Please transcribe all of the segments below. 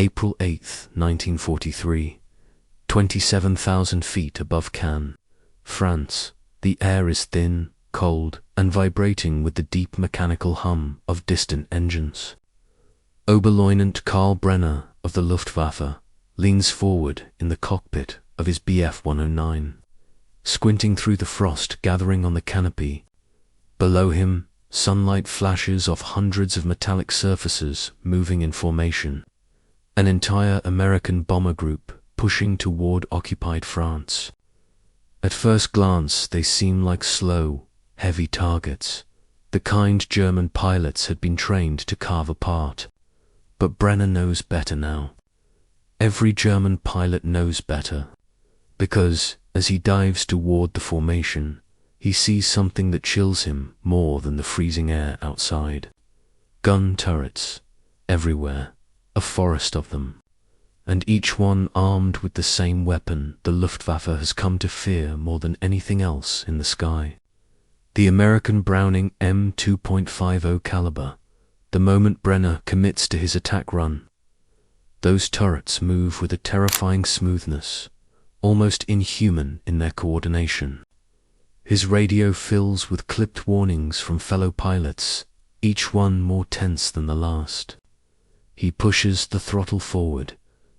April 8, 1943. 27,000 feet above Cannes, France. The air is thin, cold, and vibrating with the deep mechanical hum of distant engines. Oberleutnant Karl Brenner of the Luftwaffe leans forward in the cockpit of his Bf 109, squinting through the frost gathering on the canopy. Below him, sunlight flashes off hundreds of metallic surfaces moving in formation. An entire American bomber group pushing toward occupied France. At first glance, they seem like slow, heavy targets, the kind German pilots had been trained to carve apart. But Brenner knows better now. Every German pilot knows better, because as he dives toward the formation, he sees something that chills him more than the freezing air outside. Gun turrets, everywhere, a forest of them, and each one armed with the same weapon the Luftwaffe has come to fear more than anything else in the sky. The American Browning M2.50 caliber, the moment Brenner commits to his attack run. Those turrets move with a terrifying smoothness, almost inhuman in their coordination. His radio fills with clipped warnings from fellow pilots, each one more tense than the last. He pushes the throttle forward,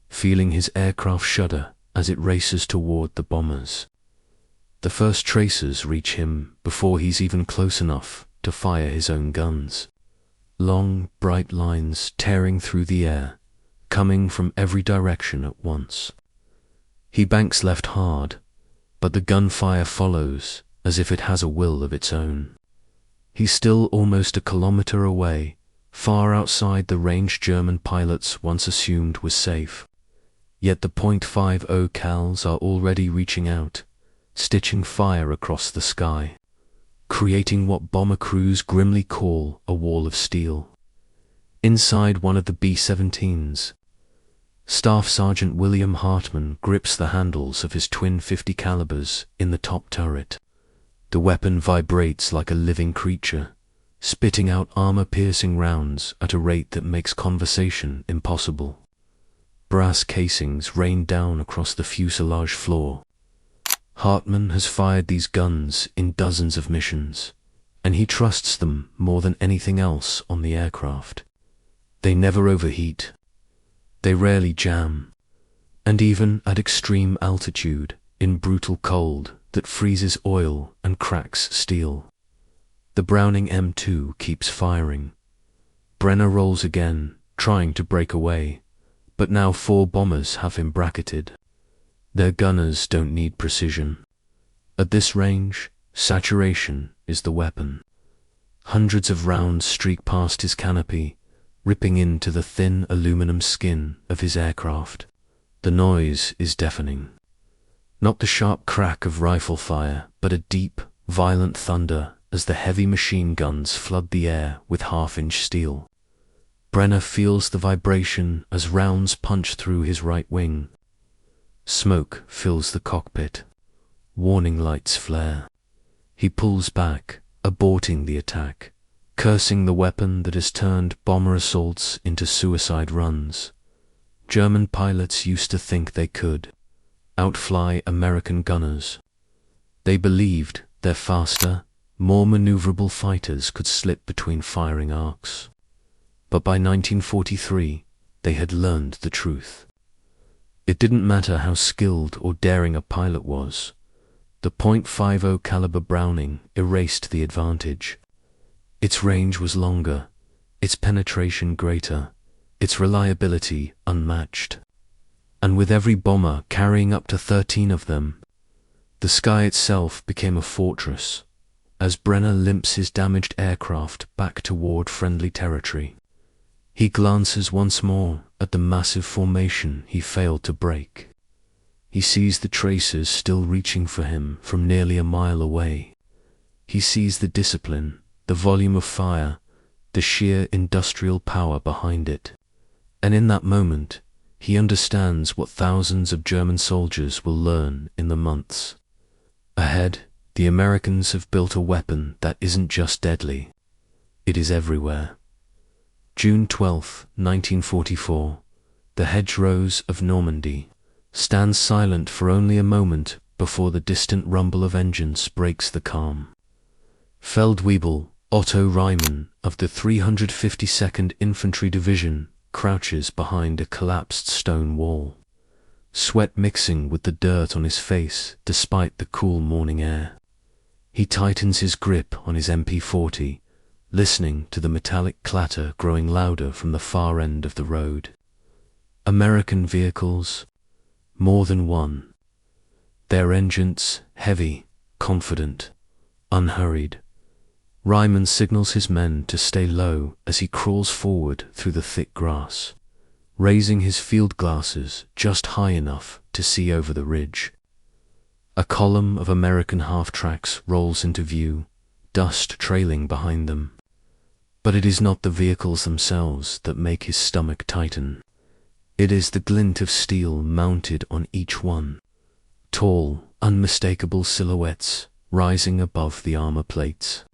feeling his aircraft shudder as it races toward the bombers. The first tracers reach him before he's even close enough to fire his own guns. Long, bright lines tearing through the air, coming from every direction at once. He banks left hard, but the gunfire follows as if it has a will of its own. He's still almost a kilometer away, far outside the range German pilots once assumed was safe. Yet the .50 cals are already reaching out, stitching fire across the sky, creating what bomber crews grimly call a wall of steel. Inside one of the B-17s, Staff Sergeant William Hartmann grips the handles of his twin 50 calibers in the top turret. The weapon vibrates like a living creature, spitting out armor-piercing rounds at a rate that makes conversation impossible. Brass casings rain down across the fuselage floor. Hartmann has fired these guns in dozens of missions, and he trusts them more than anything else on the aircraft. They never overheat. They rarely jam. And even at extreme altitude, in brutal cold that freezes oil and cracks steel, the Browning M2 keeps firing. Brenner rolls again, trying to break away, but now 4 bombers have him bracketed. Their gunners don't need precision. At this range, saturation is the weapon. Hundreds of rounds streak past his canopy, ripping into the thin aluminum skin of his aircraft. The noise is deafening. Not the sharp crack of rifle fire, but a deep, violent thunder as the heavy machine guns flood the air with half-inch steel. Brenner feels the vibration as rounds punch through his right wing. Smoke fills the cockpit. Warning lights flare. He pulls back, aborting the attack, cursing the weapon that has turned bomber assaults into suicide runs. German pilots used to think they could outfly American gunners. They believed their faster, more maneuverable fighters could slip between firing arcs. But by 1943, they had learned the truth. It didn't matter how skilled or daring a pilot was. The .50 caliber Browning erased the advantage. Its range was longer, its penetration greater, its reliability unmatched. And with every bomber carrying up to 13 of them, the sky itself became a fortress, as Brenner limps his damaged aircraft back toward friendly territory. He glances once more at the massive formation he failed to break. He sees the tracers still reaching for him from nearly a mile away. He sees the discipline, the volume of fire, the sheer industrial power behind it. And in that moment, he understands what thousands of German soldiers will learn in the months ahead. The Americans have built a weapon that isn't just deadly, it is everywhere. June 12, 1944, the hedgerows of Normandy, stand silent for only a moment before the distant rumble of engines breaks the calm. Feldwebel Otto Reimann of the 352nd Infantry Division crouches behind a collapsed stone wall, sweat mixing with the dirt on his face despite the cool morning air. He tightens his grip on his MP40, listening to the metallic clatter growing louder from the far end of the road. American vehicles, more than one. Their engines heavy, confident, unhurried. Reimann signals his men to stay low as he crawls forward through the thick grass, raising his field glasses just high enough to see over the ridge. A column of American half-tracks rolls into view, dust trailing behind them. But it is not the vehicles themselves that make his stomach tighten. It is the glint of steel mounted on each one. Tall, unmistakable silhouettes rising above the armor plates.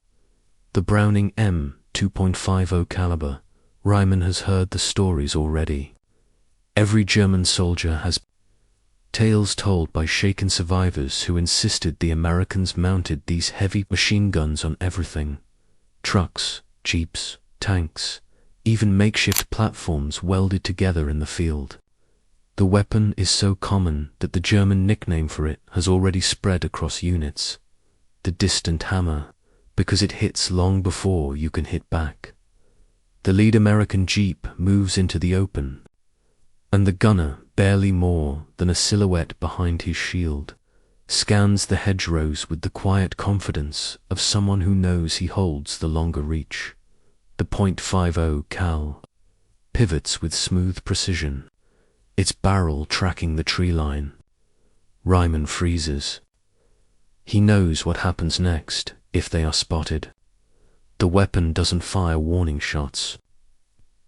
The Browning M2.50 caliber, Reimann has heard the stories already. Every German soldier has tales told by shaken survivors who insisted the Americans mounted these heavy machine guns on everything. Trucks, jeeps, tanks, even makeshift platforms welded together in the field. The weapon is so common that the German nickname for it has already spread across units. The distant hammer, because it hits long before you can hit back. The lead American jeep moves into the open, and the gunner, barely more than a silhouette behind his shield, scans the hedgerows with the quiet confidence of someone who knows he holds the longer reach. The .50 cal pivots with smooth precision, its barrel tracking the tree line. Reimann freezes. He knows what happens next if they are spotted. The weapon doesn't fire warning shots.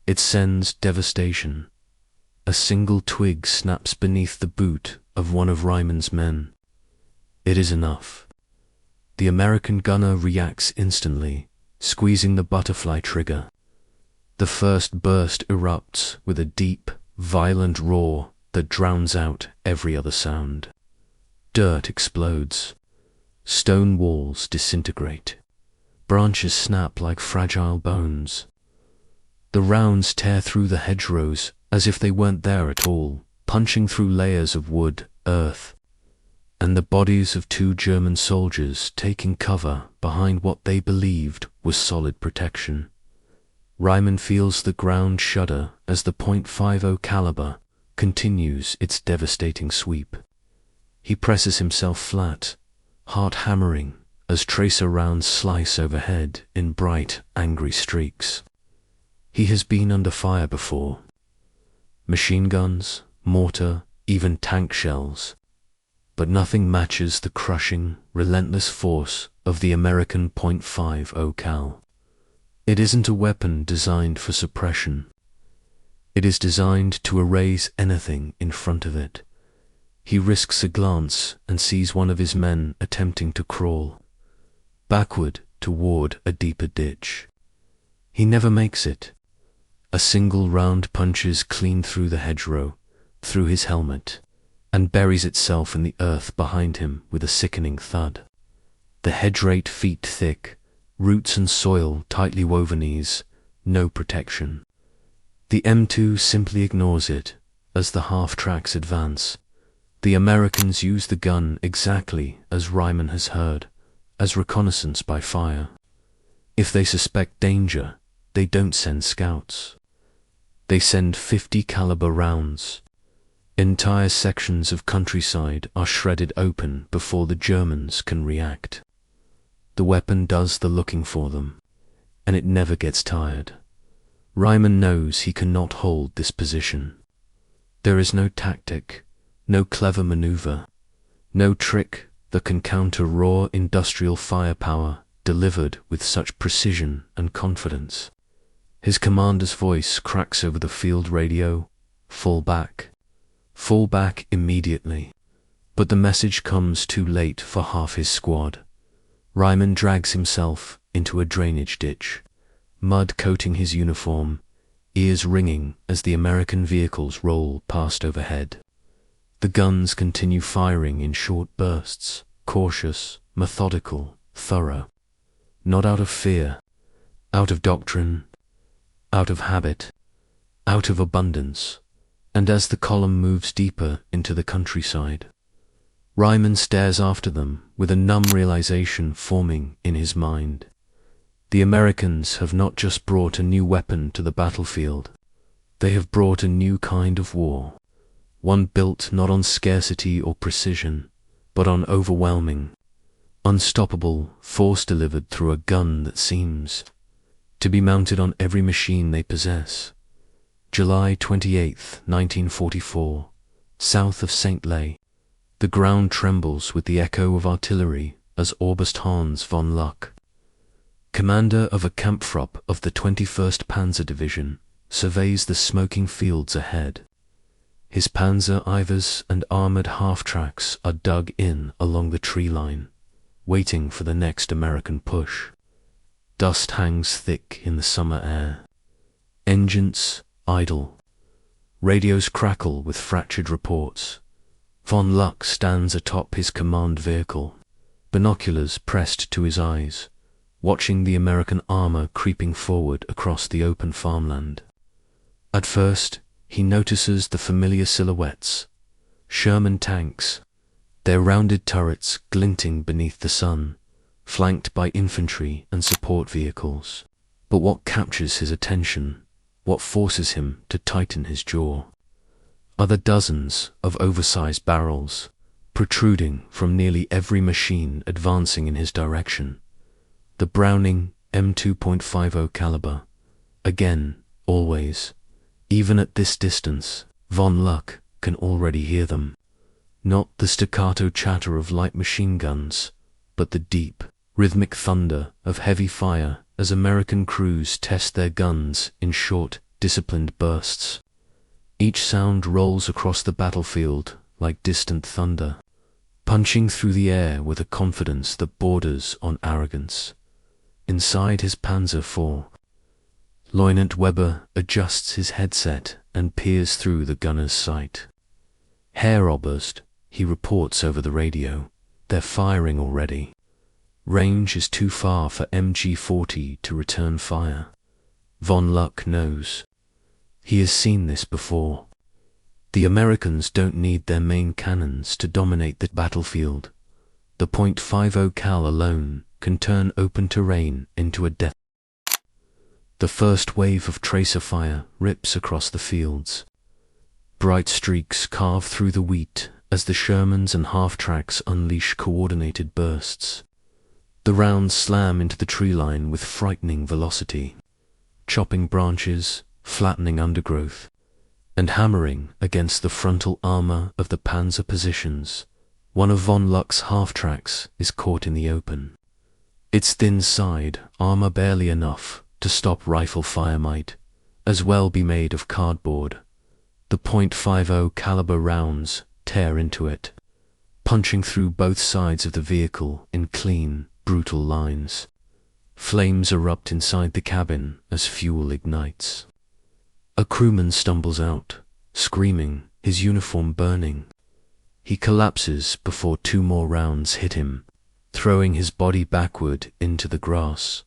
It sends devastation. A single twig snaps beneath the boot of one of Reimann's men. It is enough. The American gunner reacts instantly, squeezing the butterfly trigger. The first burst erupts with a deep, violent roar that drowns out every other sound. Dirt explodes. Stone walls disintegrate. Branches snap like fragile bones. The rounds tear through the hedgerows as if they weren't there at all, punching through layers of wood, earth, and the bodies of two German soldiers taking cover behind what they believed was solid protection. Reimann feels the ground shudder as the .50 caliber continues its devastating sweep. He presses himself flat, heart hammering as tracer rounds slice overhead in bright, angry streaks. He has been under fire before. Machine guns, mortar, even tank shells. But nothing matches the crushing, relentless force of the American .50 cal. It isn't a weapon designed for suppression. It is designed to erase anything in front of it. He risks a glance and sees one of his men attempting to crawl backward toward a deeper ditch. He never makes it. A single round punches clean through the hedgerow, through his helmet, and buries itself in the earth behind him with a sickening thud. The hedge 8 feet thick, roots and soil tightly wovenese, no protection. The M2 simply ignores it as the half-tracks advance. The Americans use the gun exactly as Reimann has heard, as reconnaissance by fire. If they suspect danger, they don't send scouts. They send 50 caliber rounds. Entire sections of countryside are shredded open before the Germans can react. The weapon does the looking for them, and it never gets tired. Reimann knows he cannot hold this position. There is no tactic, no clever maneuver, no trick that can counter raw industrial firepower delivered with such precision and confidence. His commander's voice cracks over the field radio, fall back immediately. But the message comes too late for half his squad. Reimann drags himself into a drainage ditch, mud coating his uniform, ears ringing as the American vehicles roll past overhead. The guns continue firing in short bursts, cautious, methodical, thorough. Not out of fear, out of doctrine, out of habit, out of abundance. And as the column moves deeper into the countryside, Ryman stares after them with a numb realization forming in his mind. The Americans have not just brought a new weapon to the battlefield, they have brought a new kind of war, one built not on scarcity or precision, but on overwhelming, unstoppable force delivered through a gun that seems to be mounted on every machine they possess. July 28, 1944, south of St. Lay. The ground trembles with the echo of artillery as Oberst Hans von Luck, commander of a Kampftrupp of the 21st Panzer Division, surveys the smoking fields ahead. His Panzer Ivers and armored half-tracks are dug in along the tree line, waiting for the next American push. Dust hangs thick in the summer air. Engines idle. Radios crackle with fractured reports. Von Luck stands atop his command vehicle, binoculars pressed to his eyes, watching the American armor creeping forward across the open farmland. At first, he notices the familiar silhouettes, Sherman tanks, their rounded turrets glinting beneath the sun, flanked by infantry and support vehicles. But what captures his attention, what forces him to tighten his jaw, are the dozens of oversized barrels protruding from nearly every machine advancing in his direction. The Browning M2.50 caliber, again, always, even at this distance, von Luck can already hear them. Not the staccato chatter of light machine guns, but the deep, rhythmic thunder of heavy fire as American crews test their guns in short, disciplined bursts. Each sound rolls across the battlefield like distant thunder, punching through the air with a confidence that borders on arrogance. Inside his Panzer IV, Lieutenant Weber adjusts his headset and peers through the gunner's sight. Herr Oberst, he reports over the radio, they're firing already. Range is too far for MG-40 to return fire. Von Luck knows. He has seen this before. The Americans don't need their main cannons to dominate the battlefield. The .50 cal alone can turn open terrain into a death. The first wave of tracer fire rips across the fields. Bright streaks carve through the wheat as the Shermans and half-tracks unleash coordinated bursts. The rounds slam into the tree line with frightening velocity, chopping branches, flattening undergrowth, and hammering against the frontal armor of the Panzer positions. One of von Luck's half-tracks is caught in the open. Its thin side, armor barely enough to stop rifle fire, might as well be made of cardboard. The .50 caliber rounds tear into it, punching through both sides of the vehicle in clean, brutal lines. Flames erupt inside the cabin as fuel ignites. A crewman stumbles out, screaming, his uniform burning. He collapses before 2 more rounds hit him, throwing his body backward into the grass.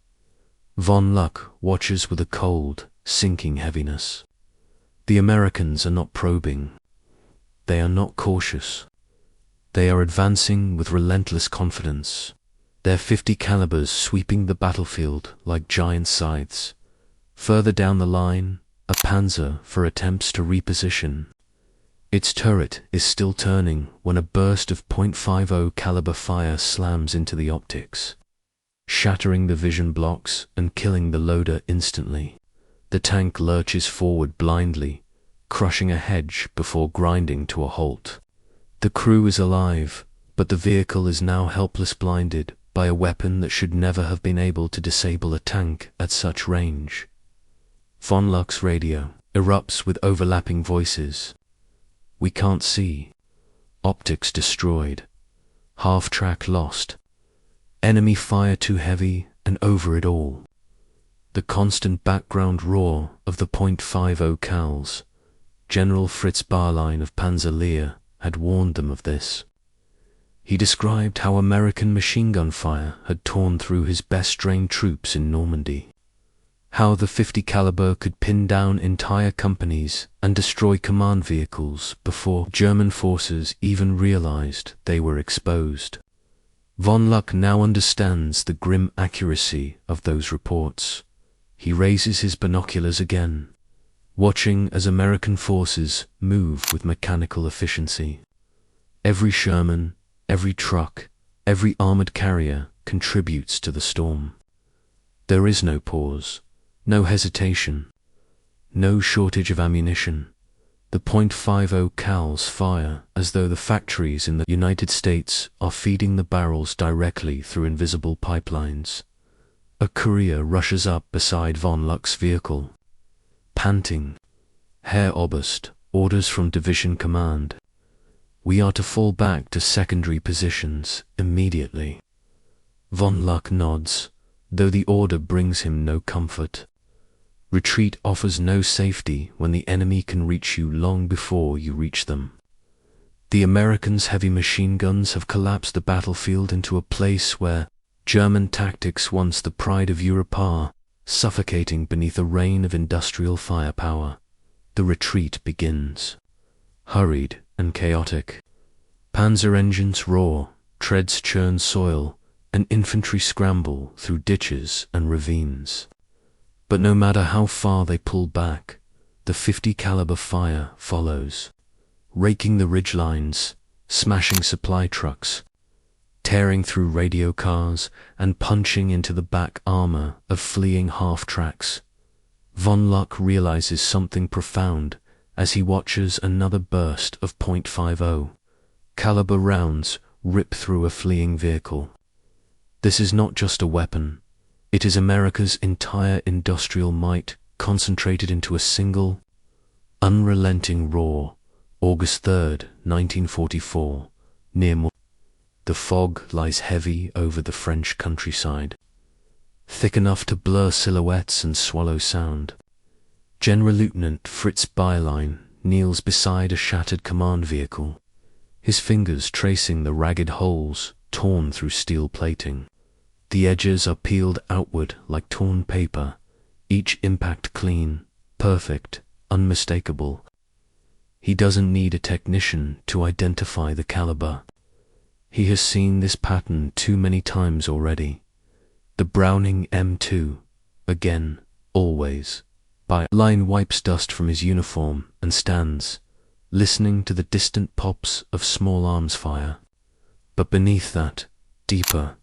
Von Luck watches with a cold, sinking heaviness. The Americans are not probing. They are not cautious. They are advancing with relentless confidence, their .50 calibers sweeping the battlefield like giant scythes. Further down the line, a Panzer IV attempts to reposition. Its turret is still turning when a burst of .50 caliber fire slams into the optics, shattering the vision blocks and killing the loader instantly. The tank lurches forward blindly, crushing a hedge before grinding to a halt. The crew is alive, but the vehicle is now helpless, blinded by a weapon that should never have been able to disable a tank at such range. Von Luck's radio erupts with overlapping voices. We can't see. Optics destroyed. Half-track lost. Enemy fire too heavy and over it all. the constant background roar of the .50 cals. General Fritz Barline of Panzer Lehr had warned them of this. He described how American machine gun fire had torn through his best-trained troops in Normandy, how the .50 caliber could pin down entire companies and destroy command vehicles before German forces even realized they were exposed. Von Luck now understands the grim accuracy of those reports. He raises his binoculars again, watching as American forces move with mechanical efficiency. Every Sherman, every truck, every armored carrier contributes to the storm. There is no pause, no hesitation, no shortage of ammunition. The .50 cals fire as though the factories in the United States are feeding the barrels directly through invisible pipelines. A courier rushes up beside von Luck's vehicle, panting. Herr Oberst, orders from Division Command. We are to fall back to secondary positions immediately. Von Luck nods, though the order brings him no comfort. Retreat offers no safety when the enemy can reach you long before you reach them. The Americans' heavy machine guns have collapsed the battlefield into a place where German tactics, once the pride of Europe, are suffocating beneath a rain of industrial firepower. The retreat begins, hurried and chaotic. Panzer engines roar, treads churn soil, and infantry scramble through ditches and ravines. But no matter how far they pull back, the .50 caliber fire follows, raking the ridge lines, smashing supply trucks, tearing through radio cars, and punching into the back armor of fleeing half-tracks. Von Luck realizes something profound as he watches another burst of .50 caliber rounds rip through a fleeing vehicle. This is not just a weapon. It is America's entire industrial might concentrated into a single, unrelenting roar. August 3rd, 1944, near Morges. The fog lies heavy over the French countryside, thick enough to blur silhouettes and swallow sound. General Lieutenant Fritz Barline kneels beside a shattered command vehicle, his fingers tracing the ragged holes torn through steel plating. The edges are peeled outward like torn paper, each impact clean, perfect, unmistakable. He doesn't need a technician to identify the caliber. He has seen this pattern too many times already. The Browning M2, again, always. Barline wipes dust from his uniform and stands, listening to the distant pops of small arms fire. But beneath that, deeper,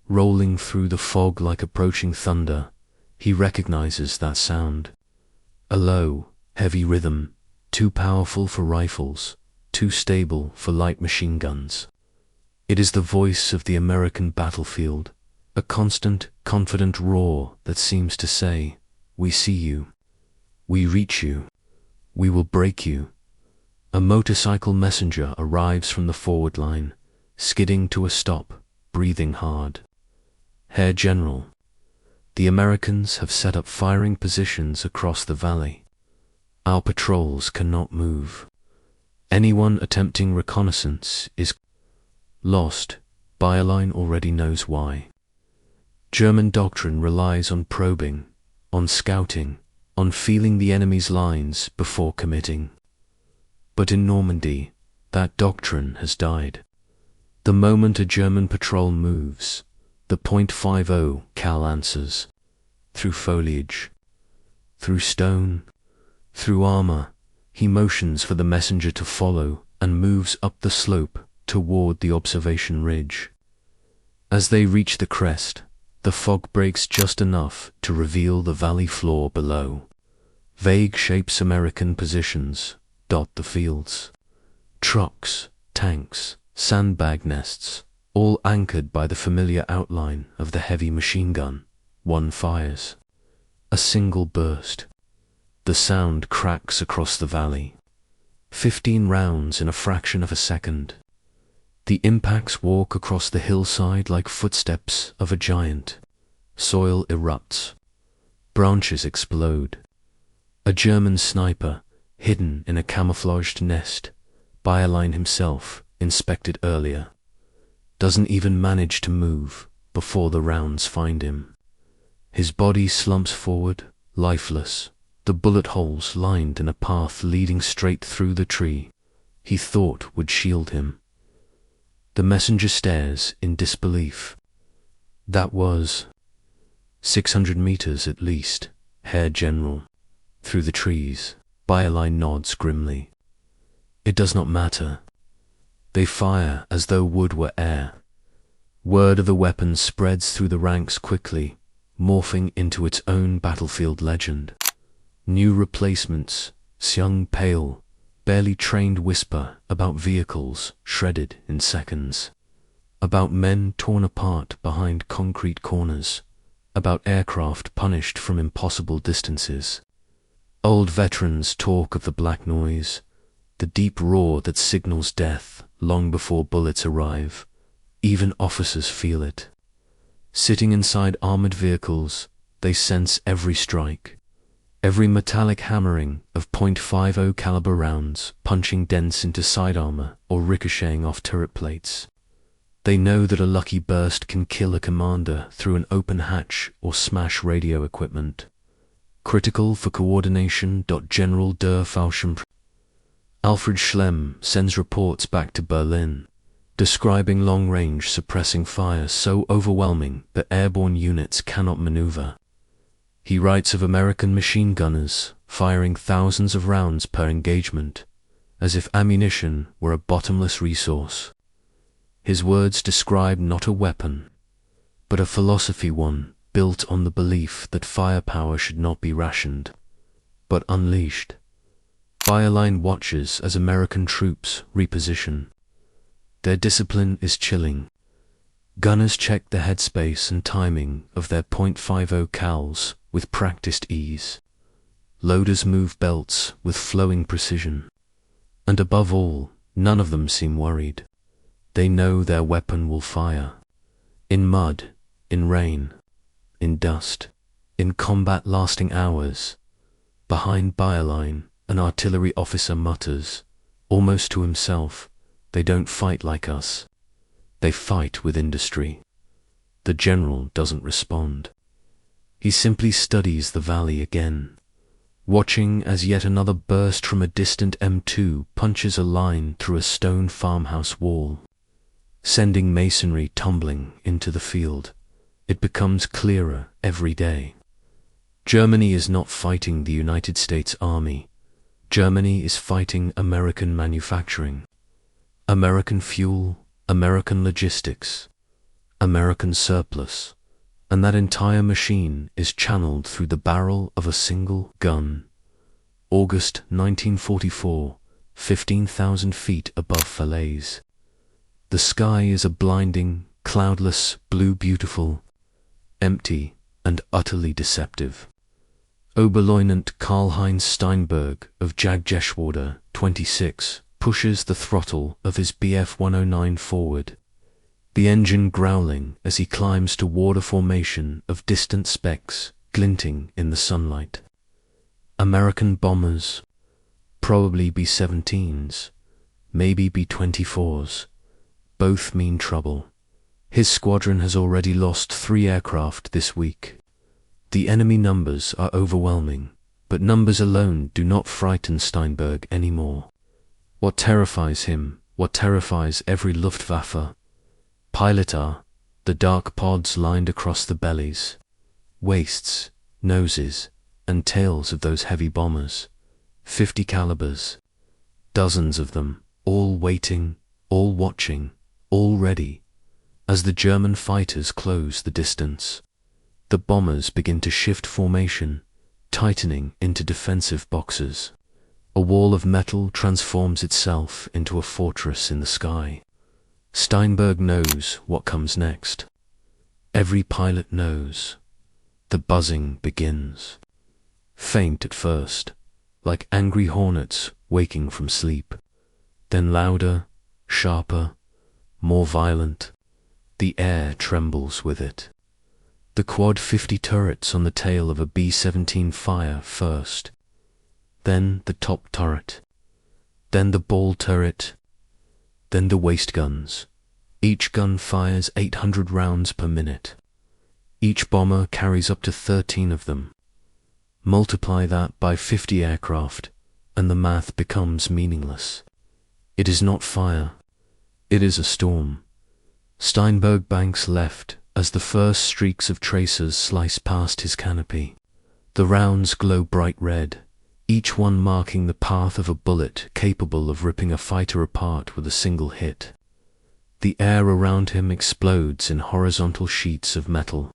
rolling through the fog like approaching thunder, he recognizes that sound. A low, heavy rhythm, too powerful for rifles, too stable for light machine guns. It is the voice of the American battlefield, a constant, confident roar that seems to say, "We see you. We reach you. We will break you." A motorcycle messenger arrives from the forward line, skidding to a stop, breathing hard. Herr General, the Americans have set up firing positions across the valley. Our patrols cannot move. Anyone attempting reconnaissance is lost. Barline already knows why. German doctrine relies on probing, on scouting, on feeling the enemy's lines before committing. But in Normandy, that doctrine has died. The moment a German patrol moves, the .50 cal answers. Through foliage, through stone, through armor, he motions for the messenger to follow and moves up the slope toward the observation ridge. As they reach the crest, the fog breaks just enough to reveal the valley floor below. Vague shapes, American positions, dot the fields. Trucks, tanks, sandbag nests, all anchored by the familiar outline of the heavy machine gun. One fires. A single burst. The sound cracks across the valley. 15 rounds in a fraction of a second. The impacts walk across the hillside like footsteps of a giant. Soil erupts. Branches explode. A German sniper, hidden in a camouflaged nest, Bayerlein himself, inspected earlier, doesn't even manage to move before the rounds find him. His body slumps forward, lifeless, the bullet holes lined in a path leading straight through the tree he thought would shield him. The messenger stares in disbelief. That was 600 meters at least, Herr General. Through the trees, Bayerlein nods grimly. It does not matter. They fire as though wood were air. Word of the weapon spreads through the ranks quickly, morphing into its own battlefield legend. New replacements, young, pale, barely trained whisper about vehicles shredded in seconds, about men torn apart behind concrete corners, about aircraft punished from impossible distances. Old veterans talk of the black noise, the deep roar that signals death long before bullets arrive. Even officers feel it. Sitting inside armored vehicles, they sense every strike, every metallic hammering of .50 caliber rounds punching dents into side armor or ricocheting off turret plates. They know that a lucky burst can kill a commander through an open hatch or smash radio equipment. Critical for coordination. General der Fallschirm. Alfred Schlemm sends reports back to Berlin, describing long-range suppressing fire so overwhelming that airborne units cannot maneuver. He writes of American machine gunners firing thousands of rounds per engagement, as if ammunition were a bottomless resource. His words describe not a weapon, but a philosophy, one built on the belief that firepower should not be rationed, but unleashed. Bayerlein watches as American troops reposition. Their discipline is chilling. Gunners check the headspace and timing of their .50 cals with practiced ease. Loaders move belts with flowing precision. And above all, none of them seem worried. They know their weapon will fire. In mud, in rain, in dust, in combat lasting hours. Behind Bayerlein, an artillery officer mutters, almost to himself, "They don't fight like us. They fight with industry." The general doesn't respond. He simply studies the valley again, watching as yet another burst from a distant M2 punches a line through a stone farmhouse wall, sending masonry tumbling into the field. It becomes clearer every day. Germany is not fighting the United States Army. Germany is fighting American manufacturing. American fuel, American logistics, American surplus, and that entire machine is channeled through the barrel of a single gun. August 1944, 15,000 feet above Falaise. The sky is a blinding, cloudless, blue beautiful, empty, and utterly deceptive. Oberleutnant Karl-Heinz Steinberg of Jagdgeschwader 26 pushes the throttle of his Bf 109 forward, the engine growling as he climbs toward a formation of distant specks glinting in the sunlight. American bombers, probably B-17s, maybe B-24s, both mean trouble. His squadron has already lost 3 aircraft this week. The enemy numbers are overwhelming, but numbers alone do not frighten Steinberg anymore. What terrifies him, what terrifies every Luftwaffe, pilot are the dark pods lined across the bellies, waists, noses, and tails of those heavy bombers, 50 calibers, dozens of them, all waiting, all watching, all ready. As the German fighters close the distance, the bombers begin to shift formation, tightening into defensive boxes. A wall of metal transforms itself into a fortress in the sky. Steinberg knows what comes next. Every pilot knows. The buzzing begins. Faint at first, like angry hornets waking from sleep. Then louder, sharper, more violent. The air trembles with it. The quad 50 turrets on the tail of a B-17 fire first, then the top turret, then the ball turret, then the waist guns. Each gun fires 800 rounds per minute. Each bomber carries up to 13 of them. Multiply that by 50 aircraft, and the math becomes meaningless. It is not fire, it is a storm. Steinberg banks left as the first streaks of tracers slice past his canopy. The rounds glow bright red, each one marking the path of a bullet capable of ripping a fighter apart with a single hit. The air around him explodes in horizontal sheets of metal.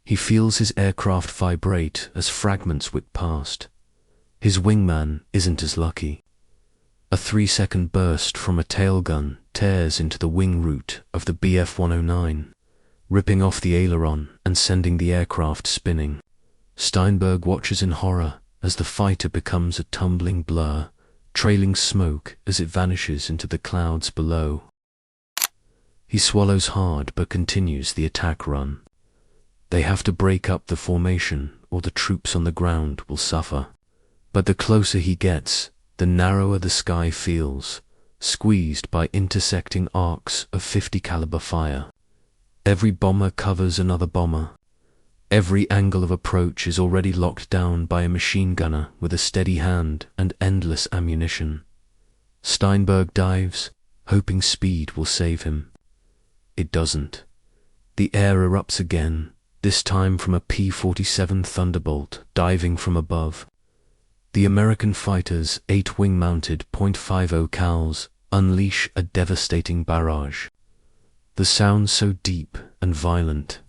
He feels his aircraft vibrate as fragments whip past. His wingman isn't as lucky. A 3-second burst from a tailgun tears into the wing root of the Bf-109, ripping off the aileron and sending the aircraft spinning. Steinberg watches in horror as the fighter becomes a tumbling blur, trailing smoke as it vanishes into the clouds below. He swallows hard but continues the attack run. They have to break up the formation or the troops on the ground will suffer. But the closer he gets, the narrower the sky feels, squeezed by intersecting arcs of 50 caliber fire. Every bomber covers another bomber. Every angle of approach is already locked down by a machine gunner with a steady hand and endless ammunition. Steinberg dives, hoping speed will save him. It doesn't. The air erupts again, this time from a P-47 Thunderbolt diving from above. The American fighters' 8 wing-mounted .50 cals unleash a devastating barrage. The sound so deep and violent,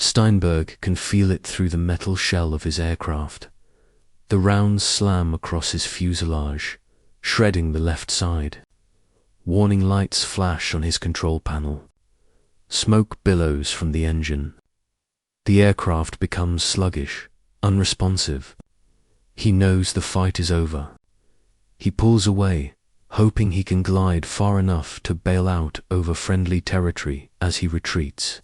Steinberg can feel it through the metal shell of his aircraft. The rounds slam across his fuselage, shredding the left side. Warning lights flash on his control panel. Smoke billows from the engine. The aircraft becomes sluggish, unresponsive. He knows the fight is over. He pulls away, hoping he can glide far enough to bail out over friendly territory as he retreats.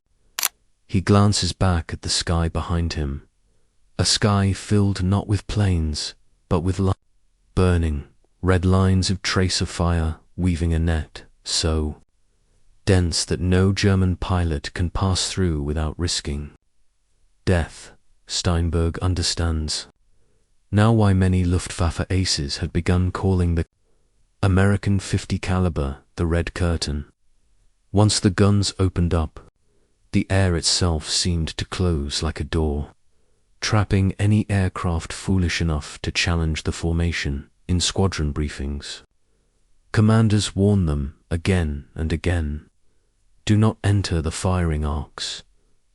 He glances back at the sky behind him, a sky filled not with planes, but with light, burning, red lines of tracer fire weaving a net so dense that no German pilot can pass through without risking death. Steinberg understands now why many Luftwaffe aces had begun calling the American 50 caliber the Red Curtain. Once the guns opened up, the air itself seemed to close like a door, trapping any aircraft foolish enough to challenge the formation in squadron briefings. Commanders warn them again and again. Do not enter the firing arcs.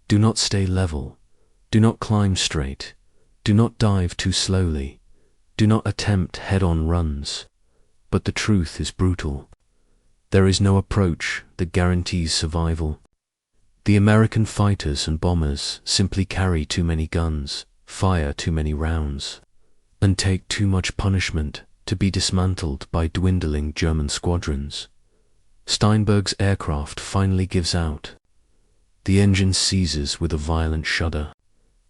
Do not stay level. Do not climb straight. Do not dive too slowly. Do not attempt head-on runs. But the truth is brutal. There is no approach that guarantees survival. The American fighters and bombers simply carry too many guns, fire too many rounds, and take too much punishment to be dismantled by dwindling German squadrons. Steinberg's aircraft finally gives out. The engine seizes with a violent shudder.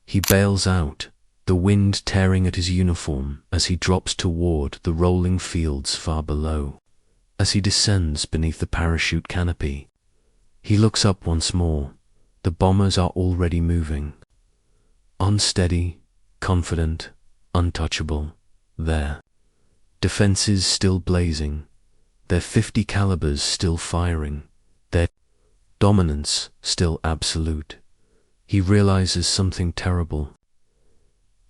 He bails out, the wind tearing at his uniform as he drops toward the rolling fields far below. As he descends beneath the parachute canopy, he looks up once more. The bombers are already moving. Unsteady, confident, untouchable, there. Defenses still blazing, their 50 calibers still firing, their dominance still absolute. He realizes something terrible.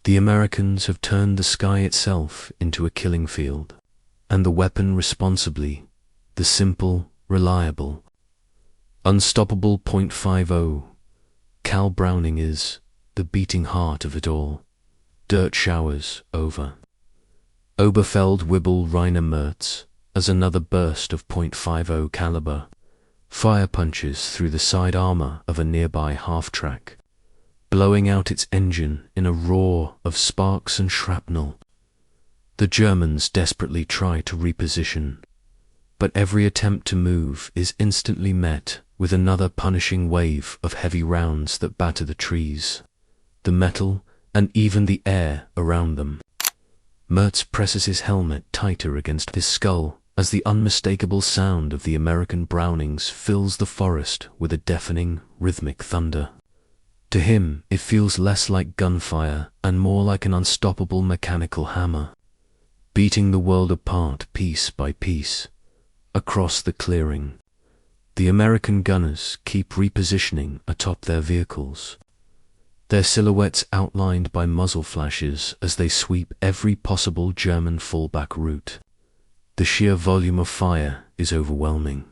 The Americans have turned the sky itself into a killing field, and the weapon responsibly, the simple, reliable, unstoppable .50 Cal Browning is the beating heart of it all. Dirt showers over. Oberfeld Wibbel Rainer Mertz as another burst of .50 caliber fire punches through the side armor of a nearby half-track, blowing out its engine in a roar of sparks and shrapnel. The Germans desperately try to reposition, but every attempt to move is instantly met with another punishing wave of heavy rounds that batter the trees, the metal, and even the air around them. Mertz presses his helmet tighter against his skull as the unmistakable sound of the American Brownings fills the forest with a deafening, rhythmic thunder. To him, it feels less like gunfire and more like an unstoppable mechanical hammer, beating the world apart piece by piece. Across the clearing, the American gunners keep repositioning atop their vehicles, their silhouettes outlined by muzzle flashes as they sweep every possible German fallback route. The sheer volume of fire is overwhelming.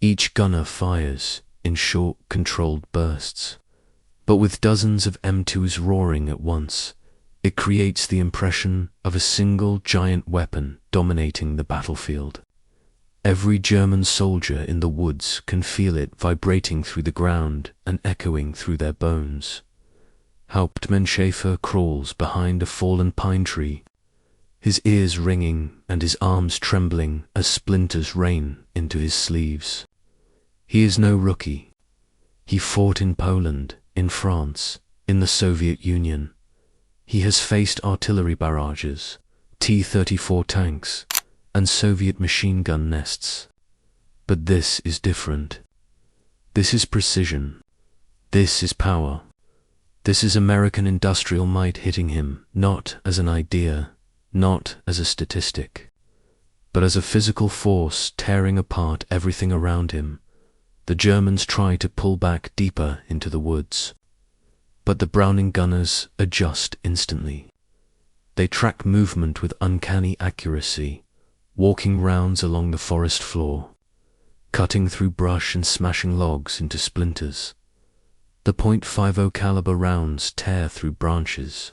Each gunner fires in short, controlled bursts, but with dozens of M2s roaring at once, it creates the impression of a single giant weapon dominating the battlefield. Every German soldier in the woods can feel it vibrating through the ground and echoing through their bones. Hauptmann Schäfer crawls behind a fallen pine tree, his ears ringing and his arms trembling as splinters rain into his sleeves. He is no rookie. He fought in Poland, in France, in the Soviet Union. He has faced artillery barrages, T-34 tanks, and Soviet machine gun nests. But this is different. This is precision. This is power. This is American industrial might hitting him, not as an idea, not as a statistic, but as a physical force tearing apart everything around him. The Germans try to pull back deeper into the woods, but the Browning gunners adjust instantly. They track movement with uncanny accuracy, walking rounds along the forest floor, cutting through brush and smashing logs into splinters. The .50 caliber rounds tear through branches,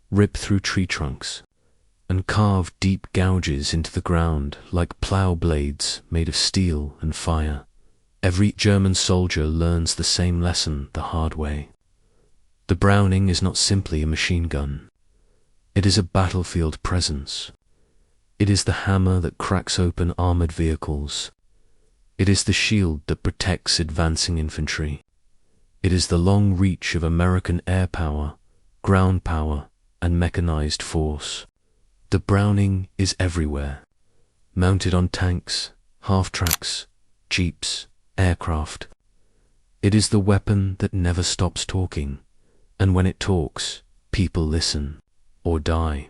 rip through tree trunks, and carve deep gouges into the ground like plow blades made of steel and fire. Every German soldier learns the same lesson the hard way. The Browning is not simply a machine gun. It is a battlefield presence. It is the hammer that cracks open armored vehicles. It is the shield that protects advancing infantry. It is the long reach of American air power, ground power, and mechanized force. The Browning is everywhere, mounted on tanks, half-tracks, jeeps, aircraft. It is the weapon that never stops talking, and when it talks, people listen or die.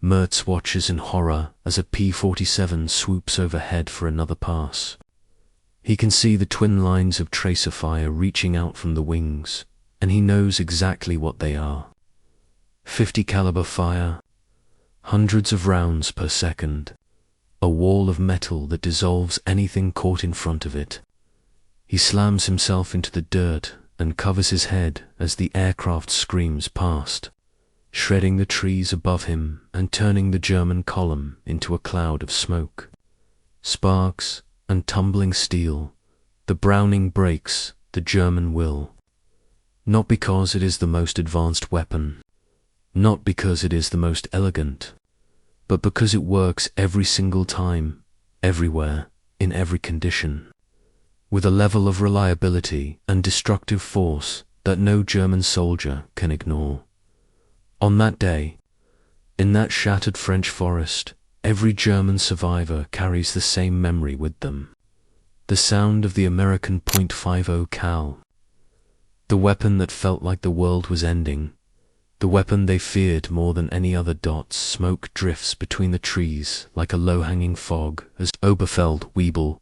Mertz watches in horror as a P-47 swoops overhead for another pass. He can see the twin lines of tracer fire reaching out from the wings, and he knows exactly what they are. 50 caliber fire, hundreds of rounds per second, a wall of metal that dissolves anything caught in front of it. He slams himself into the dirt and covers his head as the aircraft screams past, shredding the trees above him and turning the German column into a cloud of smoke. Sparks and tumbling steel, the Browning breaks the German will. Not because it is the most advanced weapon, not because it is the most elegant, but because it works every single time, everywhere, in every condition, with a level of reliability and destructive force that no German soldier can ignore. On that day, in that shattered French forest, every German survivor carries the same memory with them. The sound of the American .50 cal. The weapon that felt like the world was ending. The weapon they feared more than any other. Smoke drifts between the trees like a low-hanging fog as Oberfeld-Weibel.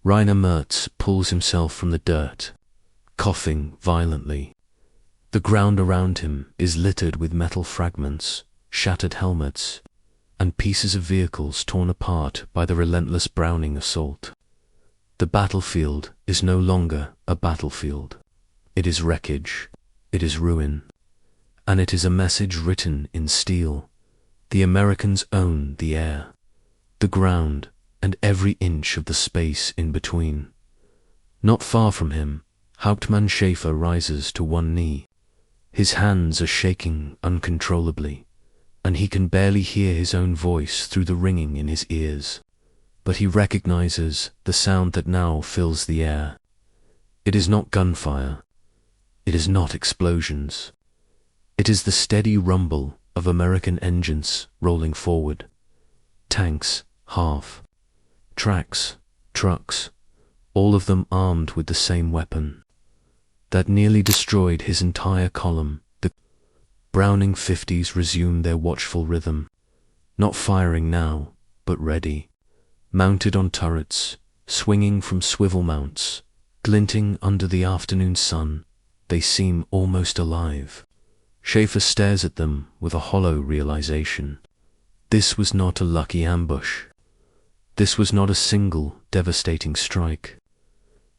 Rainer Mertz pulls himself from the dirt, coughing violently. The ground around him is littered with metal fragments, shattered helmets, and pieces of vehicles torn apart by the relentless Browning assault. The battlefield is no longer a battlefield. It is wreckage, it is ruin, and it is a message written in steel. The Americans own the air, the ground, and every inch of the space in between. Not far from him, Hauptmann Schäfer rises to one knee. His hands are shaking uncontrollably, and he can barely hear his own voice through the ringing in his ears. but he recognizes the sound that now fills the air. It is not gunfire. It is not explosions. It is the steady rumble of American engines rolling forward. Tanks, half-tracks, trucks, all of them armed with the same weapon that nearly destroyed his entire column. The Browning 50s resume their watchful rhythm, not firing now, but ready, mounted on turrets, swinging from swivel mounts, glinting under the afternoon sun. They seem almost alive. Schaefer stares at them with a hollow realization. This was not a lucky ambush. This was not a single devastating strike.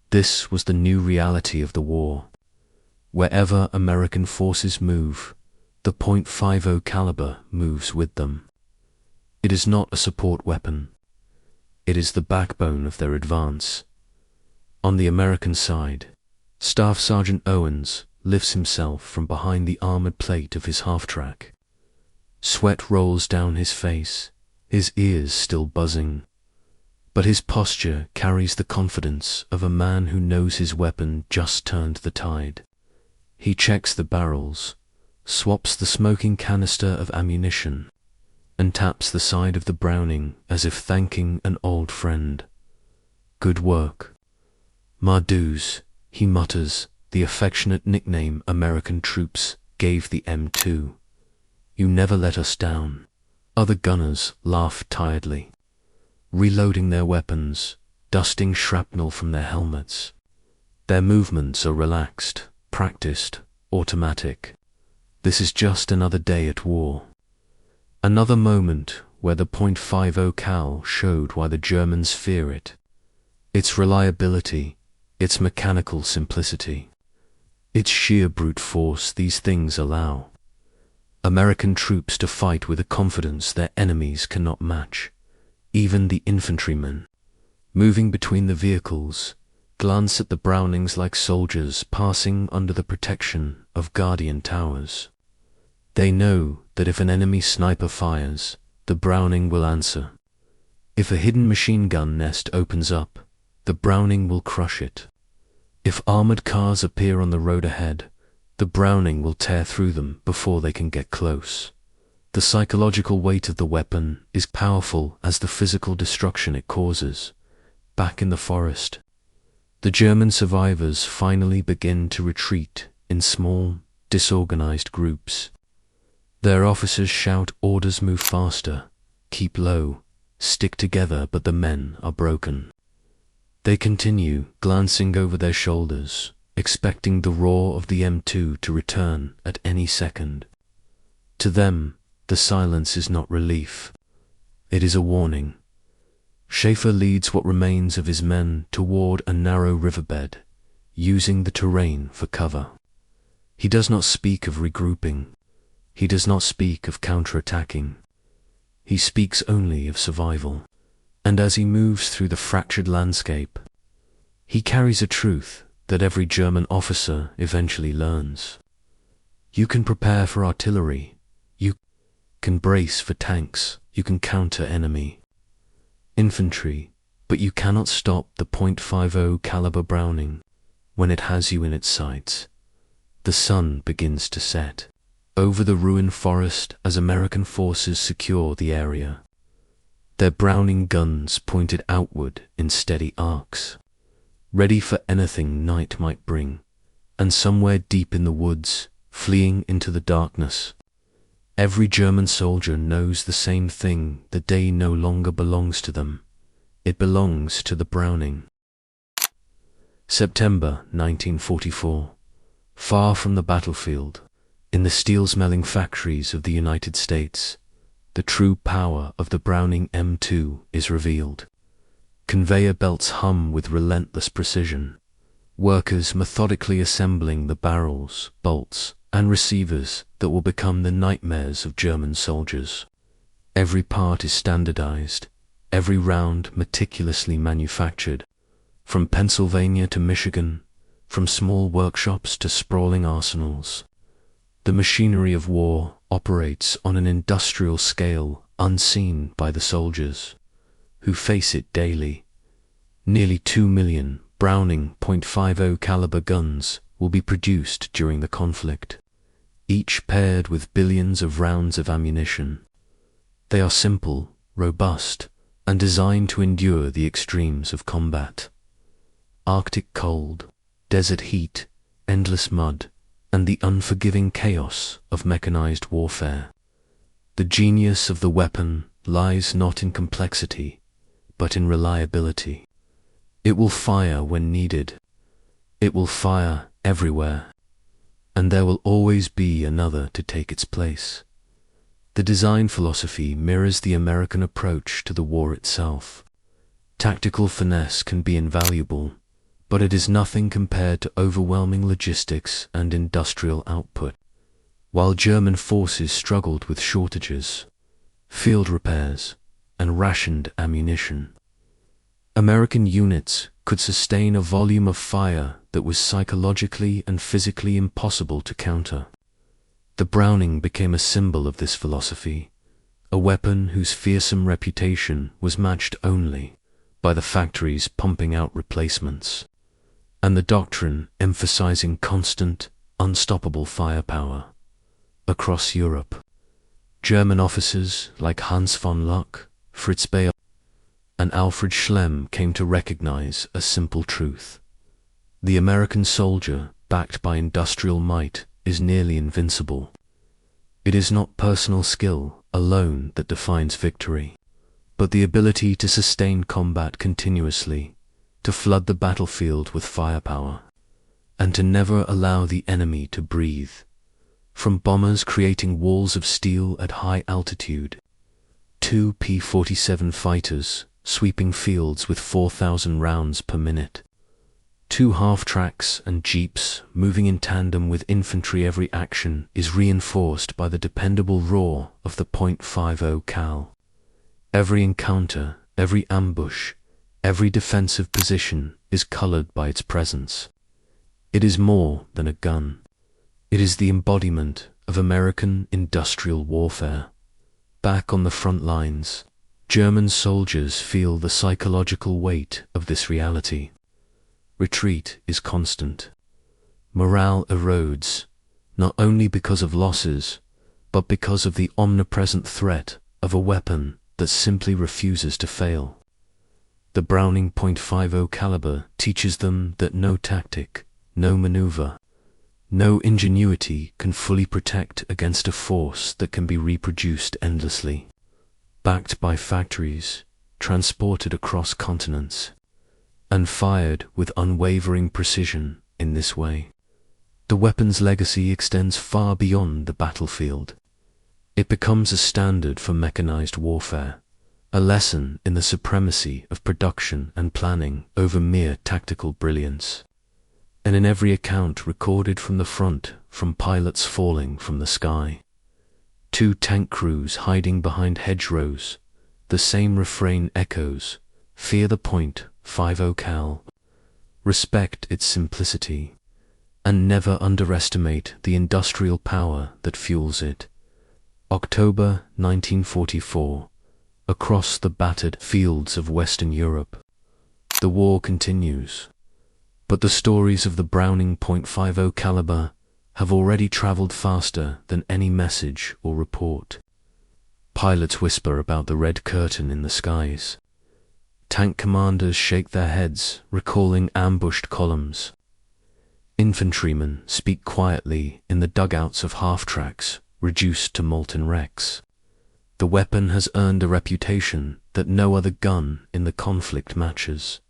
This was the new reality of the war. Wherever American forces move, the .50 caliber moves with them. It is not a support weapon. It is the backbone of their advance. On the American side, Staff Sergeant Owens lifts himself from behind the armored plate of his half-track. Sweat rolls down his face, his ears still buzzing. But his posture carries the confidence of a man who knows his weapon just turned the tide. He checks the barrels, swaps the smoking canister of ammunition, and taps the side of the Browning as if thanking an old friend. Good work. Mardouz, he mutters, the affectionate nickname American troops gave the M2. You never let us down. Other gunners laugh tiredly, reloading their weapons, dusting shrapnel from their helmets. Their movements are relaxed, practiced, automatic. This is just another day at war. Another moment where the .50 cal showed why the Germans fear it. Its reliability, its mechanical simplicity, its sheer brute force. These things allow American troops to fight with a confidence their enemies cannot match. Even the infantrymen, moving between the vehicles, glance at the Brownings like soldiers passing under the protection of guardian towers. They know that if an enemy sniper fires, the Browning will answer. If a hidden machine gun nest opens up, the Browning will crush it. If armored cars appear on the road ahead, the Browning will tear through them before they can get close. The psychological weight of the weapon is powerful as the physical destruction it causes. Back in the forest, the German survivors finally begin to retreat in small, disorganized groups. Their officers shout orders: move faster, keep low, stick together, but the men are broken. They continue, glancing over their shoulders, expecting the roar of the M2 to return at any second. To them, the silence is not relief. It is a warning. Schaefer leads what remains of his men toward a narrow riverbed, using the terrain for cover. He does not speak of regrouping. He does not speak of counterattacking. He speaks only of survival. And as he moves through the fractured landscape, he carries a truth that every German officer eventually learns. You can prepare for artillery. You can brace for tanks. You can counter enemy infantry, but you cannot stop the .50 caliber Browning when it has you in its sights. The sun begins to set over the ruined forest as American forces secure the area. Their Browning guns pointed outward in steady arcs, ready for anything night might bring, and somewhere deep in the woods, fleeing into the darkness, every German soldier knows the same thing: the day no longer belongs to them. It belongs to the Browning. September 1944. Far from the battlefield, in the steel-smelling factories of the United States, the true power of the Browning M2 is revealed. Conveyor belts hum with relentless precision, workers methodically assembling the barrels, bolts, and receivers that will become the nightmares of German soldiers. Every part is standardized, every round meticulously manufactured, from Pennsylvania to Michigan, from small workshops to sprawling arsenals. The machinery of war operates on an industrial scale unseen by the soldiers, who face it daily. Nearly 2 million Browning .50 caliber guns will be produced during the conflict, each paired with billions of rounds of ammunition. They are simple, robust, and designed to endure the extremes of combat. Arctic cold, desert heat, endless mud, and the unforgiving chaos of mechanized warfare. The genius of the weapon lies not in complexity, but in reliability. It will fire when needed. It will fire everywhere, and there will always be another to take its place. The design philosophy mirrors the American approach to the war itself. Tactical finesse can be invaluable, but it is nothing compared to overwhelming logistics and industrial output. While German forces struggled with shortages, field repairs, and rationed ammunition, American units could sustain a volume of fire that was psychologically and physically impossible to counter. The Browning became a symbol of this philosophy, a weapon whose fearsome reputation was matched only by the factories pumping out replacements, and the doctrine emphasizing constant, unstoppable firepower. Across Europe, German officers like Hans von Luck, Fritz Baer, and Alfred Schlemm came to recognize a simple truth. The American soldier, backed by industrial might, is nearly invincible. It is not personal skill alone that defines victory, but the ability to sustain combat continuously, to flood the battlefield with firepower, and to never allow the enemy to breathe. From bombers creating walls of steel at high altitude, to P-47 fighters sweeping fields with 4,000 rounds per minute, to half-tracks and jeeps moving in tandem with infantry, every action is reinforced by the dependable roar of the .50 cal. Every encounter, every ambush, every defensive position is colored by its presence. It is more than a gun. It is the embodiment of American industrial warfare. Back on the front lines, German soldiers feel the psychological weight of this reality. Retreat is constant. Morale erodes, not only because of losses, but because of the omnipresent threat of a weapon that simply refuses to fail. The Browning .50 caliber teaches them that no tactic, no maneuver, no ingenuity can fully protect against a force that can be reproduced endlessly. Backed by factories, transported across continents, and fired with unwavering precision in this way, the weapon's legacy extends far beyond the battlefield. It becomes a standard for mechanized warfare, a lesson in the supremacy of production and planning over mere tactical brilliance. And in every account recorded from the front, from pilots falling from the sky, to tank crews hiding behind hedgerows, the same refrain echoes: fear the .50 cal, respect its simplicity, and never underestimate the industrial power that fuels it. October 1944, across the battered fields of Western Europe. The war continues, but the stories of the Browning .50 caliber have already traveled faster than any message or report. Pilots whisper about the red curtain in the skies. Tank commanders shake their heads, recalling ambushed columns. Infantrymen speak quietly in the dugouts of half-tracks, reduced to molten wrecks. The weapon has earned a reputation that no other gun in the conflict matches.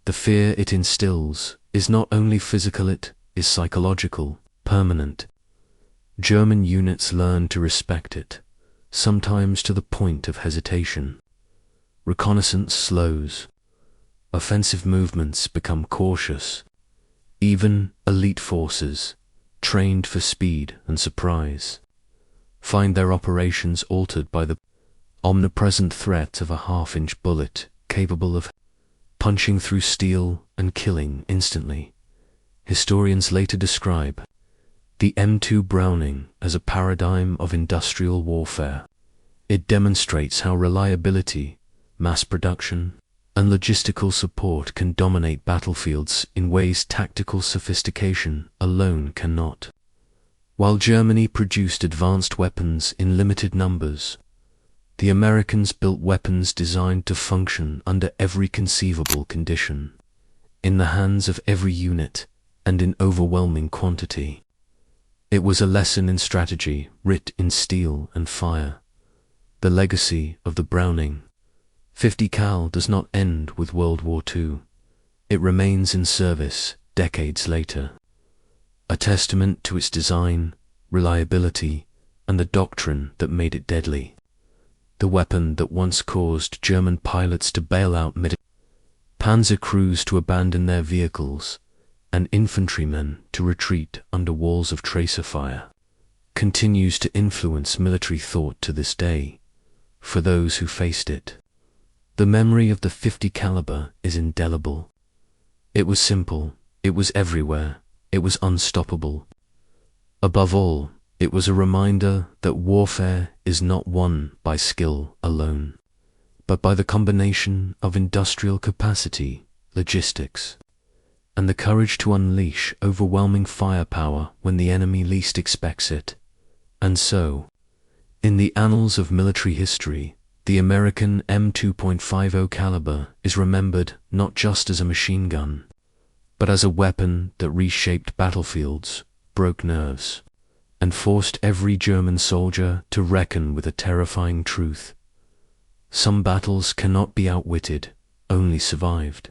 The fear it instills is not only physical, it is psychological, permanent. German units learn to respect it, sometimes to the point of hesitation. Reconnaissance slows. Offensive movements become cautious. Even elite forces, trained for speed and surprise, find their operations altered by the omnipresent threat of a half-inch bullet capable of punching through steel and killing instantly. Historians later describe the M2 Browning as a paradigm of industrial warfare. It demonstrates how reliability, mass production, and logistical support can dominate battlefields in ways tactical sophistication alone cannot. While Germany produced advanced weapons in limited numbers, the Americans built weapons designed to function under every conceivable condition, in the hands of every unit, and in overwhelming quantity. It was a lesson in strategy writ in steel and fire. The legacy of the Browning 50 cal does not end with World War II. It remains in service decades later, a testament to its design, reliability, and the doctrine that made it deadly. The weapon that once caused German pilots to bail out panzer crews to abandon their vehicles, and infantrymen to retreat under walls of tracer fire, continues to influence military thought to this day, for those who faced it. The memory of the 50 caliber is indelible. It was simple, it was everywhere, it was unstoppable. Above all, it was a reminder that warfare is not won by skill alone, but by the combination of industrial capacity, logistics, and the courage to unleash overwhelming firepower when the enemy least expects it. And so, in the annals of military history, the American M2.50 caliber is remembered not just as a machine gun, but as a weapon that reshaped battlefields, broke nerves, and forced every German soldier to reckon with a terrifying truth. Some battles cannot be outwitted, only survived.